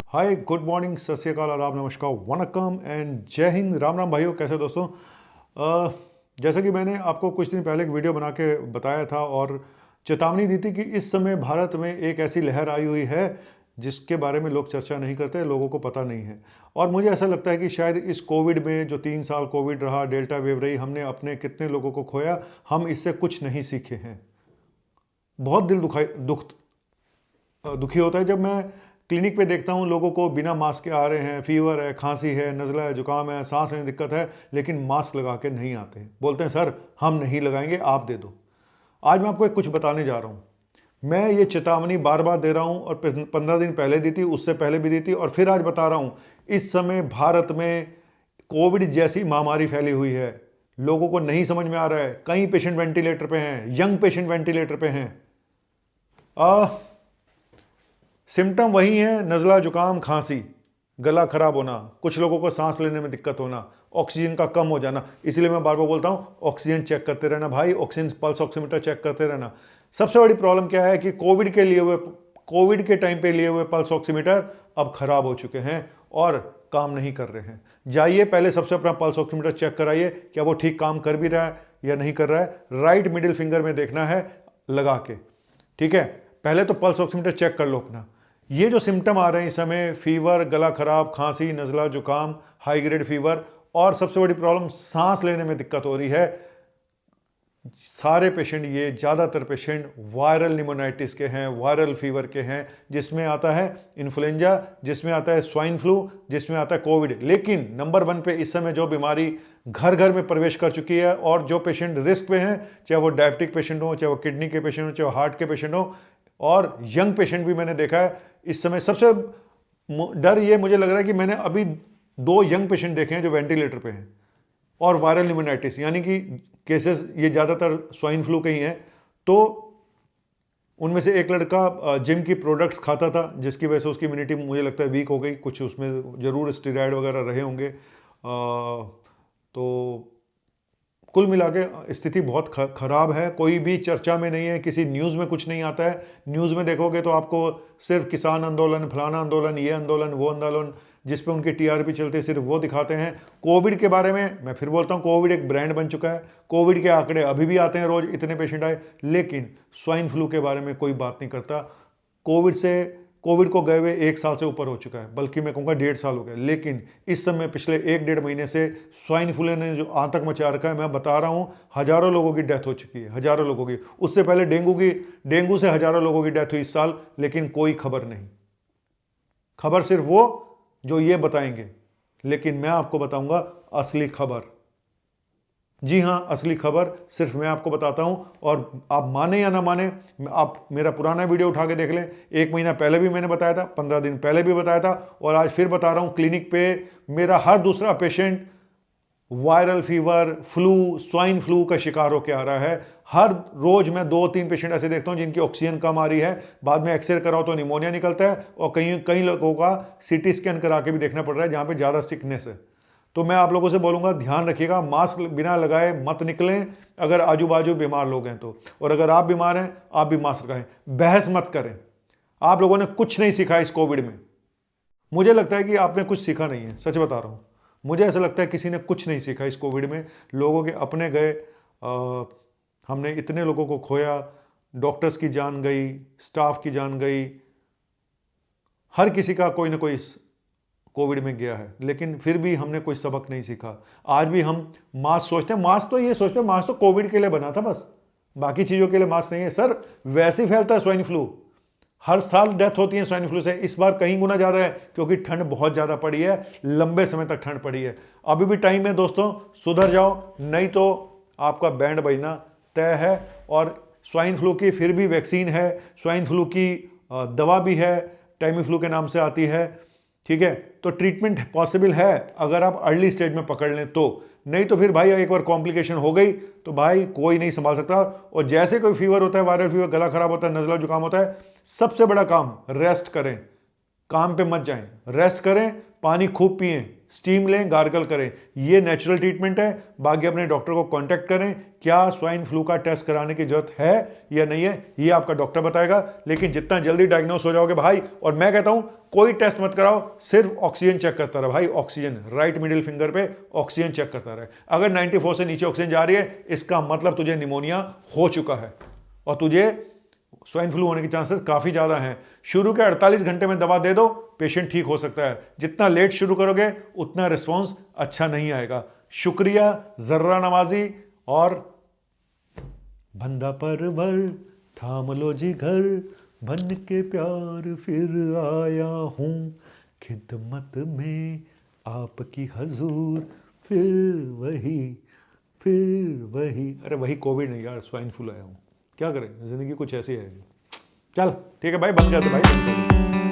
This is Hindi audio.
हाय, गुड मॉर्निंग, सत श्री अकाल, आदाब, नमस्कार, वनकम एंड जय हिंद। राम राम भाइयों, कैसे हो दोस्तों। जैसा कि मैंने आपको कुछ दिन पहले एक वीडियो बना के बताया था और चेतावनी दी थी कि इस समय भारत में एक ऐसी लहर आई हुई है जिसके बारे में लोग चर्चा नहीं करते, लोगों को पता नहीं है। और मुझे ऐसा लगता है कि शायद इस कोविड में जो 3 साल कोविड रहा, डेल्टा वेव रही, हमने अपने कितने लोगों को खोया, हम इससे कुछ नहीं सीखे हैं। बहुत दिल दुखी होता है जब मैं क्लिनिक पे देखता हूँ लोगों को बिना मास्क के आ रहे हैं, फीवर है, खांसी है, नज़ला है, जुकाम है, सांस में दिक्कत है, लेकिन मास्क लगा के नहीं आते हैं। बोलते हैं सर हम नहीं लगाएंगे, आप दे दो। आज मैं आपको एक कुछ बताने जा रहा हूँ। मैं ये चेतावनी बार बार दे रहा हूँ और 15 दिन पहले दी थी, उससे पहले भी दी थी और फिर आज बता रहा हूँ। इस समय भारत में कोविड जैसी महामारी फैली हुई है, लोगों को नहीं समझ में आ रहा है। कई पेशेंट वेंटिलेटर पे हैं, यंग पेशेंट वेंटिलेटर पे हैं। सिम्टम वही है, नज़ला, जुकाम, खांसी, गला खराब होना, कुछ लोगों को सांस लेने में दिक्कत होना, ऑक्सीजन का कम हो जाना। इसलिए मैं बार बार बोलता हूँ ऑक्सीजन चेक करते रहना भाई, ऑक्सीजन पल्स ऑक्सीमीटर चेक करते रहना। सबसे बड़ी प्रॉब्लम क्या है कि कोविड के टाइम पे लिए हुए पल्स ऑक्सीमीटर अब खराब हो चुके हैं और काम नहीं कर रहे हैं। जाइए पहले सबसे अपना पल्स ऑक्सीमीटर चेक कराइए, क्या वो ठीक काम कर भी रहा है या नहीं कर रहा है। राइट मिडिल फिंगर में देखना है लगा के, ठीक है। पहले तो पल्स ऑक्सीमीटर चेक कर लो अपना। ये जो सिम्टम आ रहे हैं इस समय, फीवर, गला खराब, खांसी, नज़ला, जुकाम, हाई ग्रेड फीवर, और सबसे बड़ी प्रॉब्लम सांस लेने में दिक्कत हो रही है। सारे पेशेंट, ये ज़्यादातर पेशेंट वायरल निमोनाइटिस के हैं, वायरल फीवर के हैं, जिसमें आता है इन्फ्लुएंजा, जिसमें आता है स्वाइन फ्लू, जिसमें आता है कोविड। लेकिन नंबर 1 पे इस समय जो बीमारी घर घर में प्रवेश कर चुकी है और जो पेशेंट रिस्क पे हैं, चाहे वो डायबिटिक पेशेंट हो, चाहे वो किडनी के पेशेंट हो, चाहे वो हार्ट के पेशेंट हो, और यंग पेशेंट भी मैंने देखा है इस समय। सबसे डर ये मुझे लग रहा है कि मैंने अभी 2 यंग पेशेंट देखे हैं जो वेंटिलेटर पे हैं और वायरल निमोनाइटिस, यानी कि केसेस ये ज़्यादातर स्वाइन फ्लू के ही हैं। तो उनमें से एक लड़का जिम की प्रोडक्ट्स खाता था, जिसकी वजह से उसकी इम्यूनिटी मुझे लगता है वीक हो गई, कुछ उसमें ज़रूर स्टेरॉयड वगैरह रहे होंगे। तो कुल मिला के स्थिति बहुत खराब है, कोई भी चर्चा में नहीं है, किसी न्यूज़ में कुछ नहीं आता है। न्यूज़ में देखोगे तो आपको सिर्फ किसान आंदोलन, फलाना आंदोलन, ये आंदोलन, वो आंदोलन, जिस पे उनकी टीआरपी चलती है, सिर्फ वो दिखाते हैं। कोविड के बारे में मैं फिर बोलता हूँ, कोविड एक ब्रांड बन चुका है। कोविड के आंकड़े अभी भी आते हैं, रोज इतने पेशेंट आए, लेकिन स्वाइन फ्लू के बारे में कोई बात नहीं करता। कोविड को गए हुए 1 साल से ऊपर हो चुका है, बल्कि मैं कहूँगा 1.5 साल हो गया। लेकिन इस समय पिछले 1 डेढ़ महीने से स्वाइन फ्लू ने जो आतंक मचा रखा है, मैं बता रहा हूँ, हजारों लोगों की डेथ हो चुकी है, हजारों लोगों की। उससे पहले डेंगू से हजारों लोगों की डेथ हुई इस साल, लेकिन कोई खबर नहीं। खबर सिर्फ वो जो ये बताएंगे, लेकिन मैं आपको बताऊंगा असली खबर। जी हाँ, असली खबर सिर्फ मैं आपको बताता हूं, और आप माने या ना माने, आप मेरा पुराना वीडियो उठा के देख लें। 1 महीना पहले भी मैंने बताया था, 15 दिन पहले भी बताया था, और आज फिर बता रहा हूं। क्लिनिक पे मेरा हर दूसरा patient viral fever, flu, swine flu का शिकार होकर आ रहा है। हर रोज मैं 2-3 पेशेंट ऐसे देखता हूं जिनकी ऑक्सीजन कम आ रही है, बाद में एक्सरे कराओ तो निमोनिया निकलता है, और कई कई लोगों का सीटी स्कैन करा के भी देखना पड़ रहा है जहां पे ज्यादा सिकनेस है। तो मैं आप लोगों से बोलूंगा, ध्यान रखिएगा, मास्क बिना लगाए मत निकलें अगर आजू बाजू बीमार लोग हैं तो। और अगर आप बीमार हैं, आप भी मास्क लगाएं, बहस मत करें। आप लोगों ने कुछ नहीं सीखा इस कोविड में। मुझे लगता है कि आपने कुछ सीखा नहीं है, सच बता रहा हूं। मुझे ऐसा लगता है किसी ने कुछ नहीं सीखा इस कोविड में। लोगों के अपने गए, हमने इतने लोगों को खोया, डॉक्टर्स की जान गई, स्टाफ की जान गई, हर किसी का कोई ना कोई कोविड में गया है, लेकिन फिर भी हमने कोई सबक नहीं सीखा। आज भी हम मास्क सोचते हैं, मास्क तो ये सोचते हैं मास्क तो कोविड के लिए बना था बस, बाकी चीजों के लिए मास्क नहीं है। सर वैसे ही फैलता है स्वाइन फ्लू, हर साल डेथ होती है स्वाइन फ्लू से। इस बार कहीं गुना ज्यादा है क्योंकि ठंड बहुत ज्यादा पड़ी है, लंबे समय तक ठंड पड़ी है। अभी भी टाइम है दोस्तों, सुधर जाओ, नहीं तो आपका बैंड बजना तय है। और स्वाइन फ्लू की फिर भी वैक्सीन है, स्वाइन फ्लू की दवा भी है, टाइमी फ्लू के नाम से आती है, ठीक है। तो ट्रीटमेंट पॉसिबल है अगर आप अर्ली स्टेज में पकड़ लें तो। नहीं तो फिर भाई एक बार कॉम्प्लिकेशन हो गई तो भाई कोई नहीं संभाल सकता। और जैसे कोई फीवर होता है, वायरल फीवर, गला खराब होता है, नज़ला जुकाम होता है, सबसे बड़ा काम रेस्ट करें, काम पे मत जाएं, रेस्ट करें पानी खूब पिएं, स्टीम लें, गार्गल करें, ये नेचुरल ट्रीटमेंट है। बाकी अपने डॉक्टर को कांटेक्ट करें, क्या स्वाइन फ्लू का टेस्ट कराने की जरूरत है या नहीं है, ये आपका डॉक्टर बताएगा। लेकिन जितना जल्दी डायग्नोस हो जाओगे भाई, और मैं कहता हूं कोई टेस्ट मत कराओ, सिर्फ ऑक्सीजन चेक करता रहे भाई, ऑक्सीजन राइट मिडिल फिंगर पे ऑक्सीजन चेक करता रहे। अगर 94 से नीचे ऑक्सीजन जा रही है, इसका मतलब तुझे निमोनिया हो चुका है और तुझे स्वाइन फ्लू होने के चांसेस काफी ज्यादा हैं। शुरू के 48 घंटे में दवा दे दो, पेशेंट ठीक हो सकता है। जितना लेट शुरू करोगे उतना रिस्पॉन्स अच्छा नहीं आएगा। शुक्रिया, जर्रा नवाजी। और बंदा परवर थाम लो जिगर, बन के प्यार फिर आया हूं, खिदमत में आपकी हजूर, फिर वही। अरे वही कोविड नहीं यार, स्वाइन फ्लू आया हूं, क्या करें, जिंदगी कुछ ऐसी है। चल ठीक है भाई, बंद कर दे भाई, बंद कर दे।